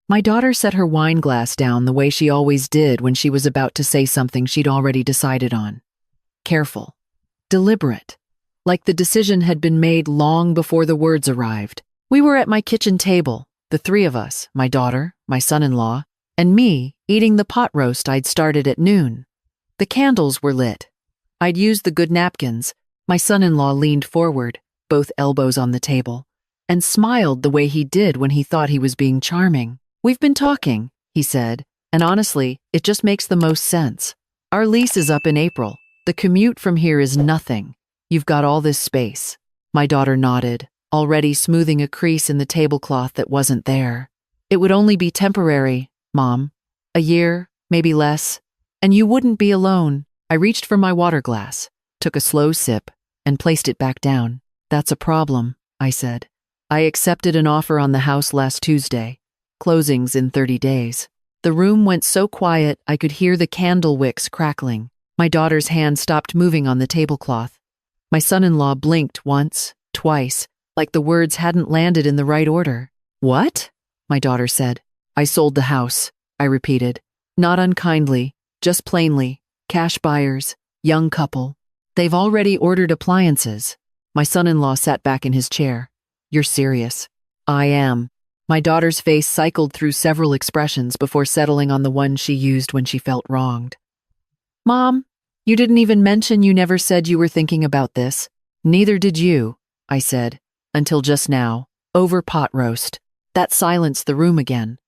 My daughter set her wine glass down the way she always did when she was about to say something she'd already decided on. Careful. Deliberate. Like the decision had been made long before the words arrived. We were at my kitchen table, the three of us, my daughter, my son-in-law, and me, eating the pot roast I'd started at noon. The candles were lit. I'd used the good napkins. My son-in-law leaned forward, both elbows on the table, and smiled the way he did when he thought he was being charming. "We've been talking," he said, "and honestly, it just makes the most sense. Our lease is up in April. The commute from here is nothing. You've got all this space." My daughter nodded, already smoothing a crease in the tablecloth that wasn't there. "It would only be temporary, Mom. A year, maybe less. And you wouldn't be alone." I reached for my water glass, took a slow sip, and placed it back down. "That's a problem," I said. "I accepted an offer on the house last Tuesday. Closings in 30 days. The room went so quiet I could hear the candle wicks crackling. My daughter's hand stopped moving on the tablecloth. My son-in-law blinked once, twice, like the words hadn't landed in the right order. "What?" my daughter said. "I sold the house," I repeated. "Not unkindly, just plainly. Cash buyers, young couple. They've already ordered appliances." My son-in-law sat back in his chair. "You're serious?" "I am." My daughter's face cycled through several expressions before settling on the one she used when she felt wronged. "Mom, you didn't even mention you never said you were thinking about this." "Neither did you," I said, "until just now, over pot roast." That silenced the room again.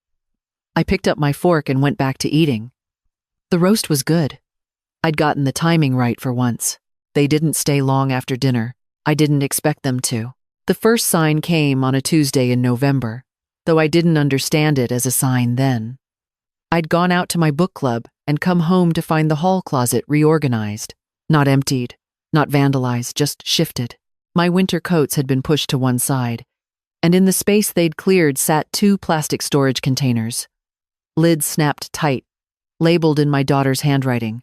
I picked up my fork and went back to eating. The roast was good. I'd gotten the timing right for once. They didn't stay long after dinner. I didn't expect them to. The first sign came on a Tuesday in November, though I didn't understand it as a sign then. I'd gone out to my book club and come home to find the hall closet reorganized. Not emptied, not vandalized, just shifted. My winter coats had been pushed to one side, and in the space they'd cleared sat 2 plastic storage containers. Lids snapped tight, labeled in my daughter's handwriting.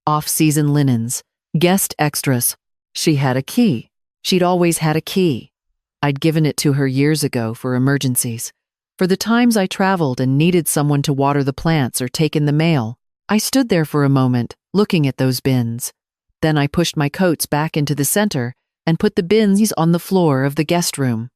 Off-season linens, guest extras. She had a key. She'd always had a key. I'd given it to her years ago for emergencies. For the times I traveled and needed someone to water the plants or take in the mail. I stood there for a moment, looking at those bins. Then I pushed my coats back into the center and put the bins on the floor of the guest room.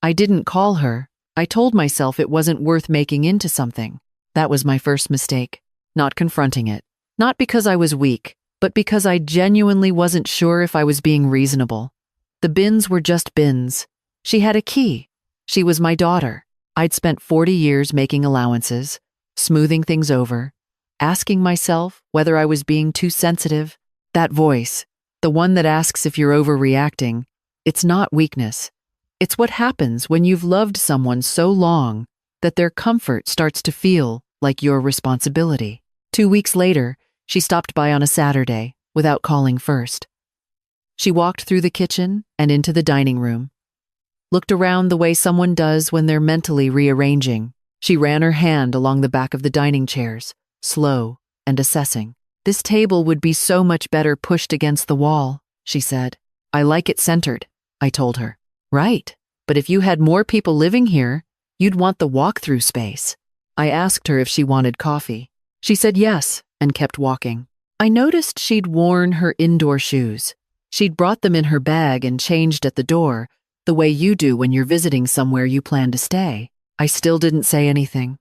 I didn't call her. I told myself it wasn't worth making into something. That was my first mistake, not confronting it. Not because I was weak, but because I genuinely wasn't sure if I was being reasonable. The bins were just bins. She had a key. She was my daughter. I'd spent 40 years making allowances, smoothing things over, asking myself whether I was being too sensitive. That voice, the one that asks if you're overreacting, it's not weakness. It's what happens when you've loved someone so long that their comfort starts to feel like your responsibility. 2 weeks later, she stopped by on a Saturday without calling first. She walked through the kitchen and into the dining room, looked around the way someone does when they're mentally rearranging. She ran her hand along the back of the dining chairs, slow and assessing. "This table would be so much better pushed against the wall," she said. "I like it centered," I told her. "Right, but if you had more people living here, you'd want the walk-through space." I asked her if she wanted coffee. She said yes and kept walking. I noticed she'd worn her indoor shoes. She'd brought them in her bag and changed at the door, the way you do when you're visiting somewhere you plan to stay. I still didn't say anything.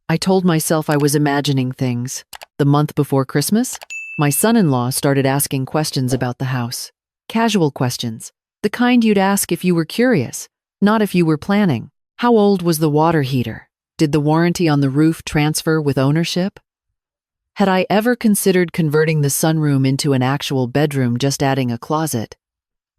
I told myself I was imagining things. The month before Christmas, my son-in-law started asking questions about the house. Casual questions, the kind you'd ask if you were curious, not if you were planning. How old was the water heater? Did the warranty on the roof transfer with ownership? Had I ever considered converting the sunroom into an actual bedroom, just adding a closet?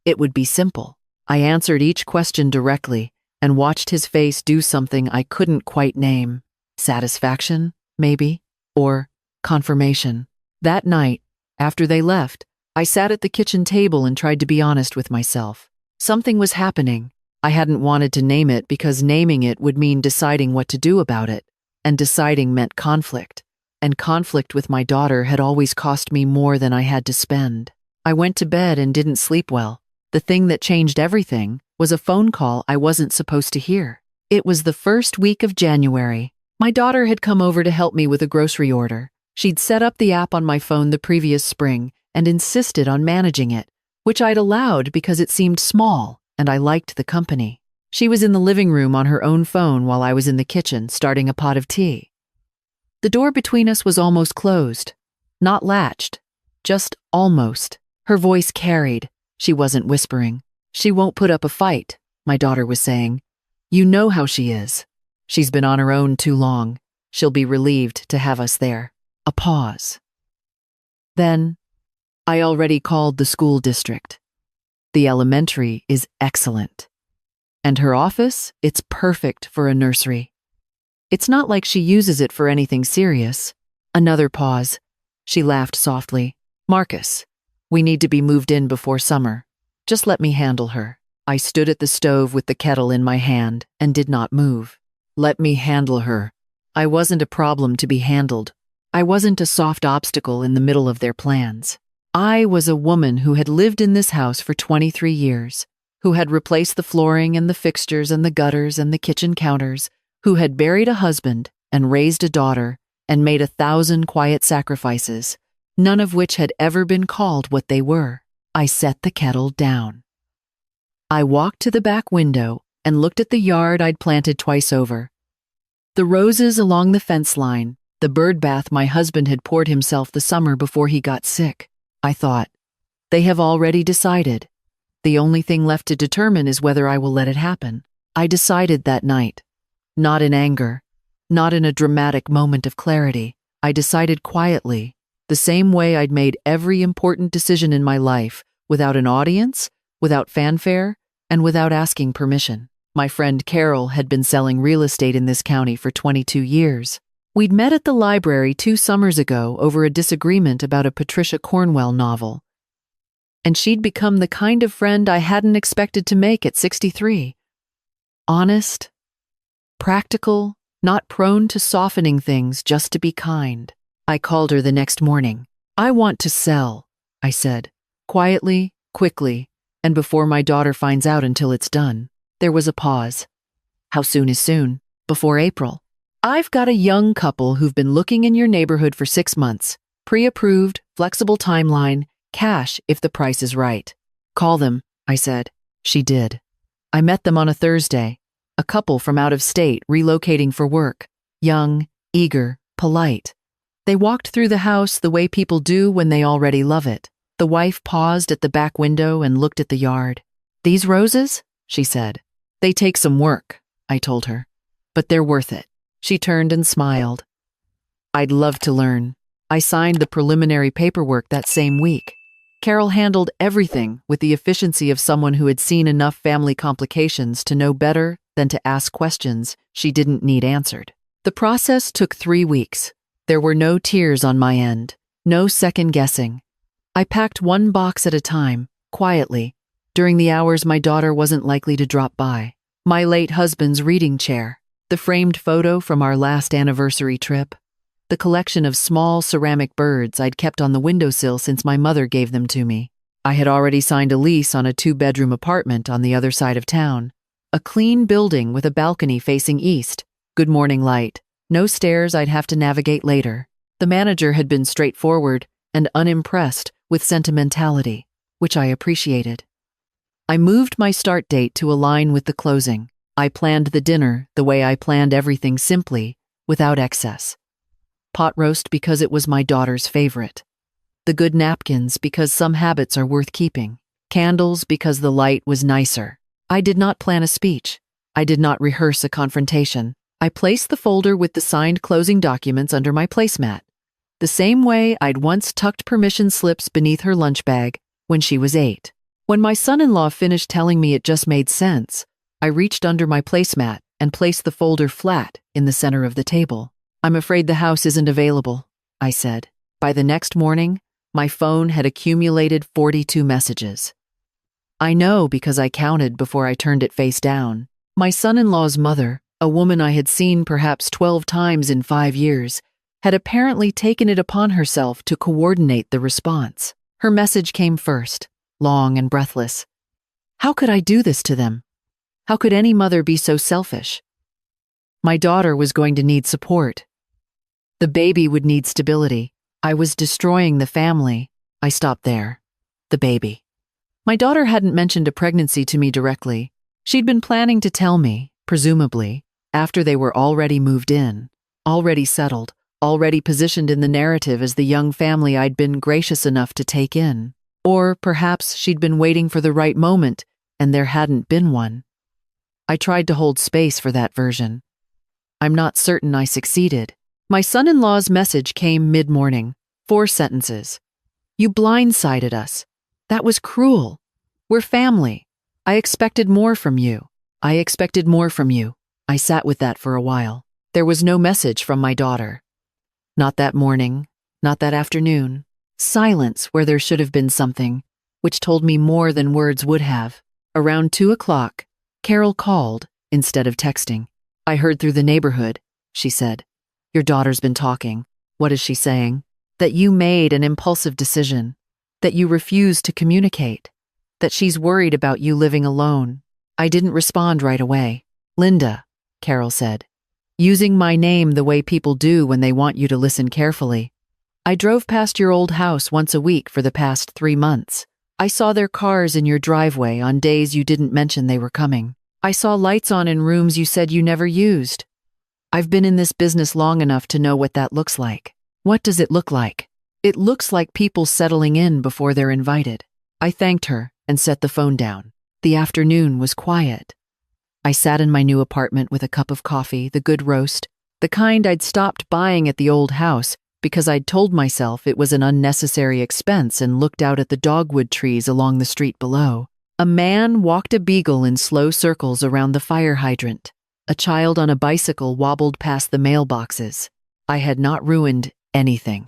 It would be simple. I answered each question directly and watched his face do something I couldn't quite name. Satisfaction, maybe, or confirmation. That night, after they left, I sat at the kitchen table and tried to be honest with myself. Something was happening. I hadn't wanted to name it because naming it would mean deciding what to do about it, and deciding meant conflict. And conflict with my daughter had always cost me more than I had to spend. I went to bed and didn't sleep well. The thing that changed everything was a phone call I wasn't supposed to hear. It was the first week of January. My daughter had come over to help me with a grocery order. She'd set up the app on my phone the previous spring and insisted on managing it, which I'd allowed because it seemed small and I liked the company. She was in the living room on her own phone while I was in the kitchen starting a pot of tea. The door between us was almost closed. Not latched, just almost. Her voice carried. She wasn't whispering. "She won't put up a fight," my daughter was saying. "You know how she is. She's been on her own too long. She'll be relieved to have us there." A pause. Then, I already called the school district. The elementary is excellent. And her office, it's perfect for a nursery. It's not like she uses it for anything serious. Another pause. She laughed softly. "Marcus, we need to be moved in before summer. Just let me handle her." I stood at the stove with the kettle in my hand and did not move. Let me handle her. I wasn't a problem to be handled. I wasn't a soft obstacle in the middle of their plans. I was a woman who had lived in this house for 23 years, who had replaced the flooring and the fixtures and the gutters and the kitchen counters, who had buried a husband and raised a daughter and made 1,000 quiet sacrifices, none of which had ever been called what they were. I set the kettle down. I walked to the back window and looked at the yard I'd planted twice over. The roses along the fence line, the bird bath my husband had poured himself the summer before he got sick. I thought, they have already decided. The only thing left to determine is whether I will let it happen. I decided that night. Not in anger, not in a dramatic moment of clarity. I decided quietly, the same way I'd made every important decision in my life, without an audience, without fanfare, and without asking permission. My friend Carol had been selling real estate in this county for 22 years. We'd met at the library 2 summers ago over a disagreement about a Patricia Cornwell novel. And she'd become the kind of friend I hadn't expected to make at 63. Honest, practical, not prone to softening things just to be kind. I called her the next morning. "I want to sell," I said, quietly, quickly, and before my daughter finds out until it's done. There was a pause. "How soon is soon?" "Before April." "I've got a young couple who've been looking in your neighborhood for 6 months. Pre-approved, flexible timeline, cash if the price is right." "Call them," I said. She did. I met them on a Thursday. A couple from out of state relocating for work. Young, eager, polite. They walked through the house the way people do when they already love it. The wife paused at the back window and looked at the yard. "These roses?" she said. "They take some work," I told her. "But they're worth it." She turned and smiled. "I'd love to learn." I signed the preliminary paperwork that same week. Carol handled everything with the efficiency of someone who had seen enough family complications to know better than to ask questions she didn't need answered. The process took 3 weeks. There were no tears on my end, no second guessing. I packed 1 box at a time, quietly, during the hours my daughter wasn't likely to drop by. My late husband's reading chair, the framed photo from our last anniversary trip, the collection of small ceramic birds I'd kept on the windowsill since my mother gave them to me. I had already signed a lease on a 2-bedroom apartment on the other side of town. A clean building with a balcony facing east, good morning light, no stairs I'd have to navigate later. The manager had been straightforward and unimpressed with sentimentality, which I appreciated. I moved my start date to align with the closing. I planned the dinner the way I planned everything, simply, without excess. Pot roast because it was my daughter's favorite. The good napkins because some habits are worth keeping. Candles because the light was nicer. I did not plan a speech. I did not rehearse a confrontation. I placed the folder with the signed closing documents under my placemat, the same way I'd once tucked permission slips beneath her lunch bag when she was 8. When my son-in-law finished telling me it just made sense, I reached under my placemat and placed the folder flat in the center of the table. "I'm afraid the house isn't available," I said. By the next morning, my phone had accumulated 42 messages. I know because I counted before I turned it face down. My son-in-law's mother, a woman I had seen perhaps 12 times in 5 years, had apparently taken it upon herself to coordinate the response. Her message came first, long and breathless. How could I do this to them? How could any mother be so selfish? My daughter was going to need support. The baby would need stability. I was destroying the family. I stopped there. The baby. My daughter hadn't mentioned a pregnancy to me directly. She'd been planning to tell me, presumably, after they were already moved in, already settled, already positioned in the narrative as the young family I'd been gracious enough to take in. Or perhaps she'd been waiting for the right moment, and there hadn't been one. I tried to hold space for that version. I'm not certain I succeeded. My son-in-law's message came mid-morning. 4 sentences. You blindsided us. That was cruel. We're family. I expected more from you. I expected more from you. I sat with that for a while. There was no message from my daughter. Not that morning, not that afternoon. Silence where there should have been something, which told me more than words would have. Around 2 o'clock, Carol called instead of texting. I heard through the neighborhood, she said. Your daughter's been talking. What is she saying? That you made an impulsive decision. That you refused to communicate. That she's worried about you living alone. I didn't respond right away. Linda, Carol said, using my name the way people do when they want you to listen carefully. I drove past your old house once a week for the past 3 months. I saw their cars in your driveway on days you didn't mention they were coming. I saw lights on in rooms you said you never used. I've been in this business long enough to know what that looks like. What does it look like? It looks like people settling in before they're invited. I thanked her and set the phone down. The afternoon was quiet. I sat in my new apartment with a cup of coffee, the good roast, the kind I'd stopped buying at the old house because I'd told myself it was an unnecessary expense, and looked out at the dogwood trees along the street below. A man walked a beagle in slow circles around the fire hydrant. A child on a bicycle wobbled past the mailboxes. I had not ruined anything.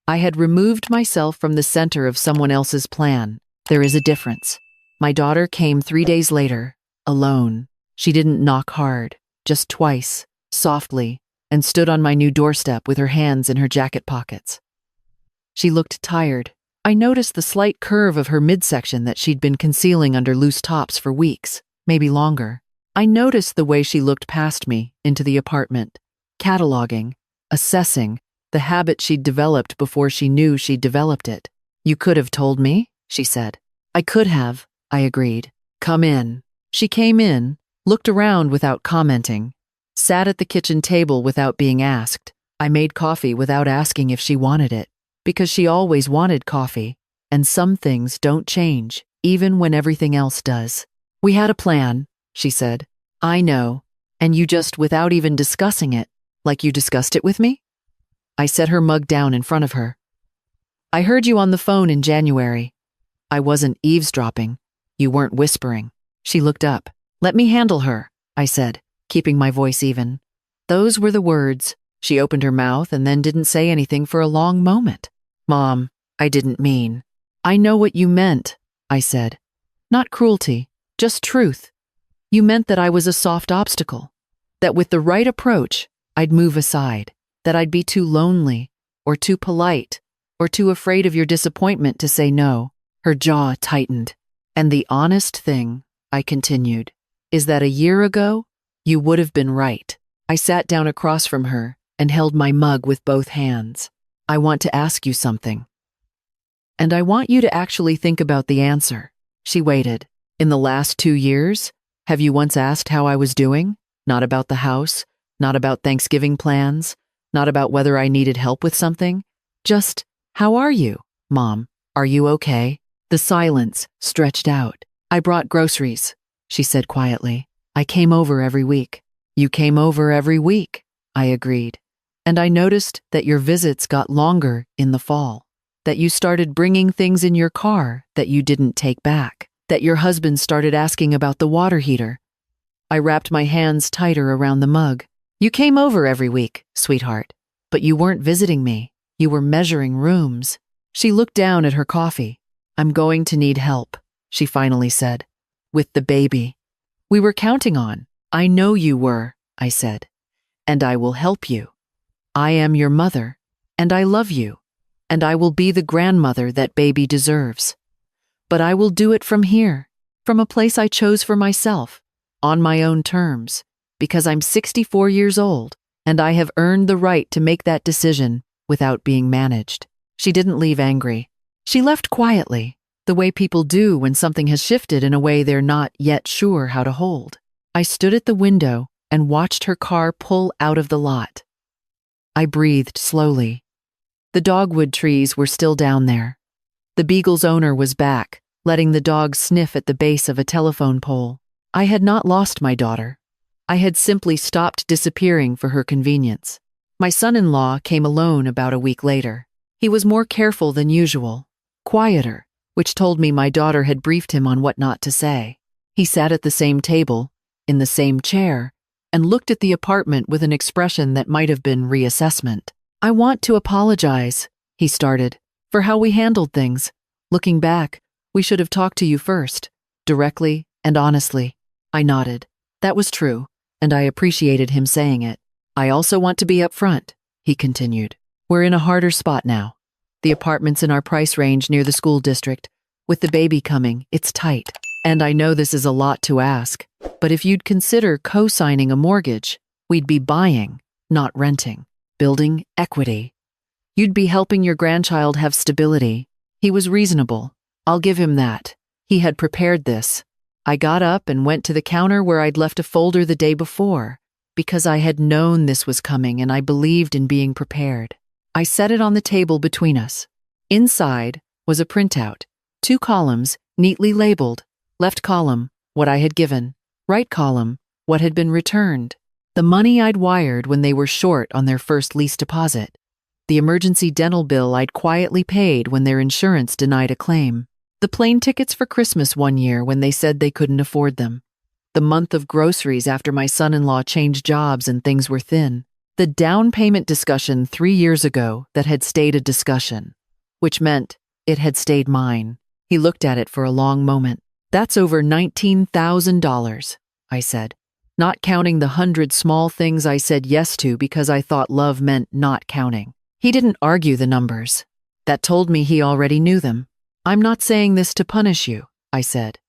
I had removed myself from the center of someone else's plan. There is a difference. My daughter came 3 days later, alone. She didn't knock hard, just twice, softly, and stood on my new doorstep with her hands in her jacket pockets. She looked tired. I noticed the slight curve of her midsection that she'd been concealing under loose tops for weeks, maybe longer. I noticed the way she looked past me into the apartment, cataloging, assessing the habit she'd developed before she knew she'd developed it. You could have told me, she said. I could have, I agreed. Come in. She came in, looked around without commenting, sat at the kitchen table without being asked. I made coffee without asking if she wanted it, because she always wanted coffee, and some things don't change, even when everything else does. We had a plan, she said. I know, and you just without even discussing it, like you discussed it with me? I set her mug down in front of her. I heard you on the phone in January. I wasn't eavesdropping. You weren't whispering. She looked up. Let me handle her, I said, keeping my voice even. Those were the words. She opened her mouth and then didn't say anything for a long moment. Mom, I didn't mean. I know what you meant, I said. Not cruelty, just truth. You meant that I was a soft obstacle, that with the right approach, I'd move aside, that I'd be too lonely, or too polite, or too afraid of your disappointment to say no. Her jaw tightened. And the honest thing, I continued, is that a year ago, you would have been right. I sat down across from her and held my mug with both hands. I want to ask you something. And I want you to actually think about the answer. She waited. In the last 2 years, have you once asked how I was doing? Not about the house, not about Thanksgiving plans, not about whether I needed help with something. Just, how are you, Mom? Are you okay? The silence stretched out. I brought groceries, she said quietly. I came over every week. You came over every week, I agreed. And I noticed that your visits got longer in the fall, that you started bringing things in your car that you didn't take back, that your husband started asking about the water heater. I wrapped my hands tighter around the mug. You came over every week, sweetheart, but you weren't visiting me. You were measuring rooms. She looked down at her coffee. I'm going to need help, she finally said, with the baby. We were counting on. I know you were, I said, and I will help you. I am your mother, and I love you, and I will be the grandmother that baby deserves. But I will do it from here, from a place I chose for myself, on my own terms. Because I'm 64 years old, and I have earned the right to make that decision without being managed. She didn't leave angry. She left quietly, the way people do when something has shifted in a way they're not yet sure how to hold. I stood at the window and watched her car pull out of the lot. I breathed slowly. The dogwood trees were still down there. The beagle's owner was back, letting the dog sniff at the base of a telephone pole. I had not lost my daughter. I had simply stopped disappearing for her convenience. My son-in-law came alone about a week later. He was more careful than usual, quieter, which told me my daughter had briefed him on what not to say. He sat at the same table, in the same chair, and looked at the apartment with an expression that might have been reassessment. "I want to apologize," he started, "for how we handled things. Looking back, we should have talked to you first, directly and honestly." I nodded. That was true, and I appreciated him saying it. "I also want to be upfront," he continued. "We're in a harder spot now. The apartment's in our price range near the school district. With the baby coming, it's tight. And I know this is a lot to ask, but if you'd consider co-signing a mortgage, we'd be buying, not renting, building equity. You'd be helping your grandchild have stability." He was reasonable. I'll give him that. He had prepared this. I got up and went to the counter where I'd left a folder the day before, because I had known this was coming and I believed in being prepared. I set it on the table between us. Inside was a printout, 2 columns neatly labeled. Left column, what I had given. Right column, what had been returned. The money I'd wired when they were short on their first lease deposit. The emergency dental bill I'd quietly paid when their insurance denied a claim. The plane tickets for Christmas one year when they said they couldn't afford them. The month of groceries after my son-in-law changed jobs and things were thin. The down payment discussion 3 years ago that had stayed a discussion, which meant it had stayed mine. He looked at it for a long moment. "That's over $19,000, I said, not counting the 100 small things I said yes to because I thought love meant not counting. He didn't argue the numbers. That told me he already knew them. "I'm not saying this to punish you," I said.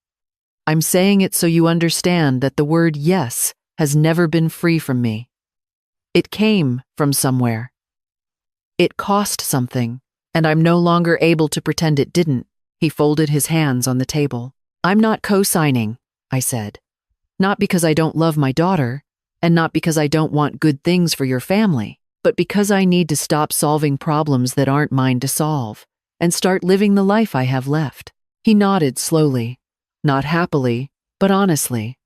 "I'm saying it so you understand that the word yes has never been free from me. It came from somewhere. It cost something, and I'm no longer able to pretend it didn't." He folded his hands on the table. "I'm not co-signing," I said. "Not because I don't love my daughter, and not because I don't want good things for your family, but because I need to stop solving problems that aren't mine to solve, and start living the life I have left." He nodded slowly, not happily, but honestly.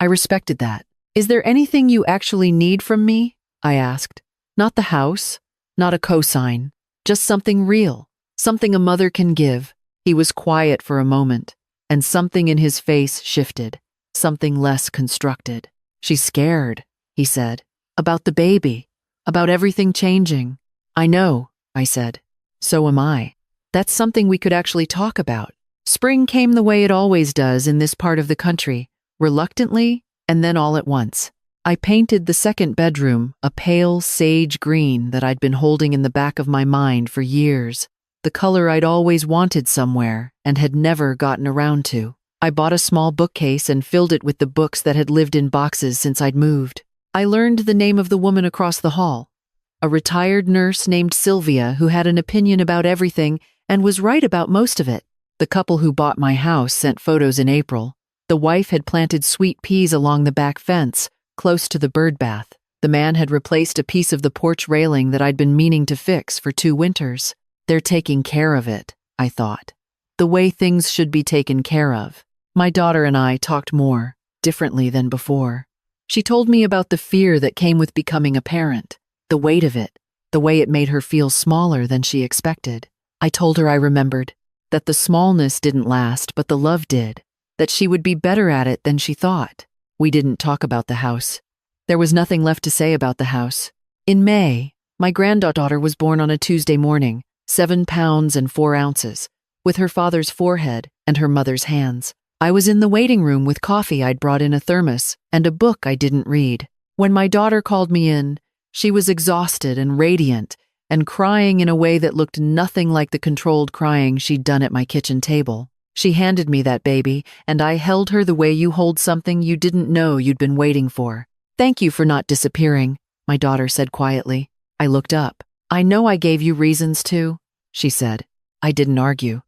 I respected that. "Is there anything you actually need from me?" I asked. "Not the house, not a cosign, just something real, something a mother can give." He was quiet for a moment, and something in his face shifted, something less constructed. "She's scared," he said, "about the baby, about everything changing." "I know," I said. "So am I. That's something we could actually talk about." Spring came the way it always does in this part of the country, reluctantly and then all at once. I painted the second bedroom a pale sage green that I'd been holding in the back of my mind for years, the color I'd always wanted somewhere and had never gotten around to. I bought a small bookcase and filled it with the books that had lived in boxes since I'd moved. I learned the name of the woman across the hall, a retired nurse named Sylvia who had an opinion about everything and was right about most of it. The couple who bought my house sent photos in April. The wife had planted sweet peas along the back fence, close to the bird bath. The man had replaced a piece of the porch railing that I'd been meaning to fix for 2 winters. They're taking care of it, I thought. The way things should be taken care of. My daughter and I talked more, differently than before. She told me about the fear that came with becoming a parent, the weight of it, the way it made her feel smaller than she expected. I told her I remembered, that the smallness didn't last, but the love did, that she would be better at it than she thought. We didn't talk about the house. There was nothing left to say about the house. In May, my granddaughter was born on a Tuesday morning, 7 pounds and 4 ounces, with her father's forehead and her mother's hands. I was in the waiting room with coffee I'd brought in a thermos and a book I didn't read. When my daughter called me in, she was exhausted and radiant and crying in a way that looked nothing like the controlled crying she'd done at my kitchen table. She handed me that baby, and I held her the way you hold something you didn't know you'd been waiting for. Thank you for not disappearing, my daughter said quietly. I looked up. I know I gave you reasons to, she said. I didn't argue.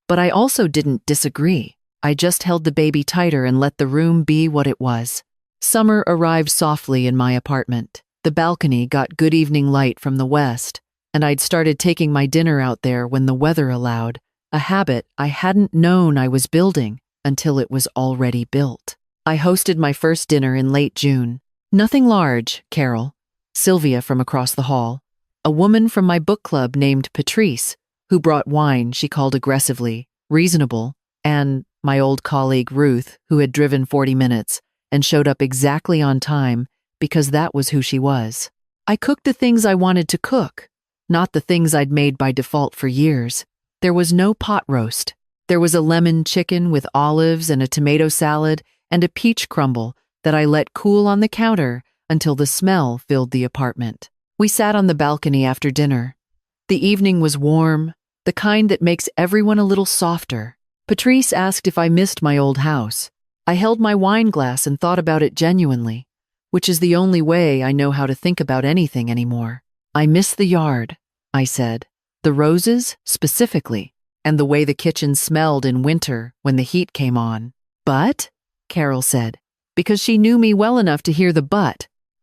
But I also didn't disagree. I just held the baby tighter and let the room be what it was. Summer arrived softly in my apartment. The balcony got good evening light from the west, and I'd started taking my dinner out there when the weather allowed, a habit I hadn't known I was building until it was already built. I hosted my first dinner in late June. Nothing large, Carol, Sylvia from across the hall, a woman from my book club named Patrice, who brought wine she called aggressively, reasonable, and my old colleague Ruth, who had driven 40 minutes and showed up exactly on time because that was who she was. I cooked the things I wanted to cook, not the things I'd made by default for years. There was no pot roast. There was a lemon chicken with olives and a tomato salad and a peach crumble that I let cool on the counter until the smell filled the apartment. We sat on the balcony after dinner. The evening was warm, the kind that makes everyone a little softer. Patrice asked if I missed my old house. I held my wine glass and thought about it genuinely, which is the only way I know how to think about anything anymore. I miss the yard, I said. The roses, specifically, and the way the kitchen smelled in winter when the heat came on. But, Carol said, because she knew me well enough to hear the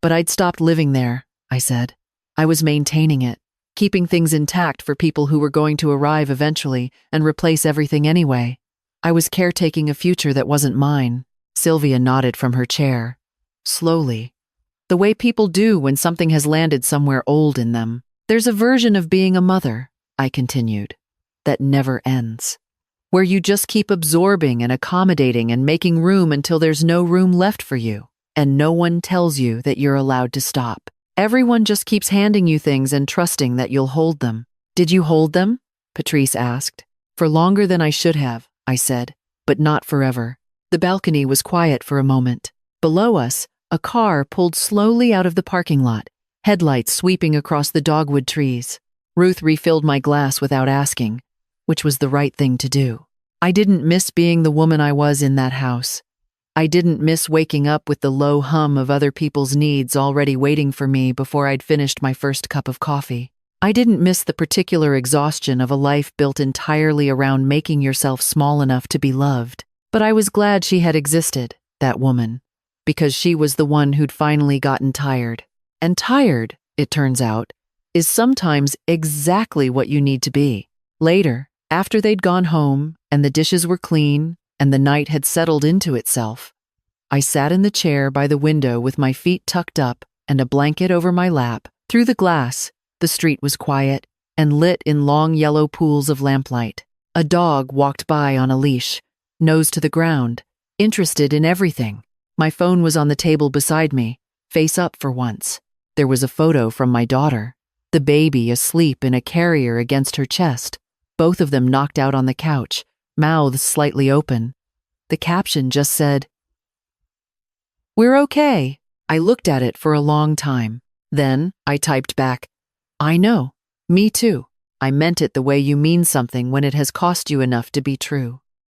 but I'd stopped living there, I said. I was maintaining it, keeping things intact for people who were going to arrive eventually and replace everything anyway. I was caretaking a future that wasn't mine. Sylvia nodded from her chair. Slowly. The way people do when something has landed somewhere old in them. There's a version of being a mother, I continued, that never ends. Where you just keep absorbing and accommodating and making room until there's no room left for you, and no one tells you that you're allowed to stop. Everyone just keeps handing you things and trusting that you'll hold them. Did you hold them? Patrice asked. For longer than I should have, I said, but not forever. The balcony was quiet for a moment. Below us, a car pulled slowly out of the parking lot, headlights sweeping across the dogwood trees. Ruth refilled my glass without asking, which was the right thing to do. I didn't miss being the woman I was in that house. I didn't miss waking up with the low hum of other people's needs already waiting for me before I'd finished my first cup of coffee. I didn't miss the particular exhaustion of a life built entirely around making yourself small enough to be loved. But I was glad she had existed, that woman, because she was the one who'd finally gotten tired. And tired, it turns out, is sometimes exactly what you need to be. Later, after they'd gone home and the dishes were clean and the night had settled into itself, I sat in the chair by the window with my feet tucked up and a blanket over my lap. Through the glass, the street was quiet and lit in long yellow pools of lamplight. A dog walked by on a leash, nose to the ground, interested in everything. My phone was on the table beside me, face up for once. There was a photo from my daughter, the baby asleep in a carrier against her chest, both of them knocked out on the couch, mouths slightly open. The caption just said, "We're okay." I looked at it for a long time. Then I typed back, "I know, me too." I meant it the way you mean something when it has cost you enough to be true.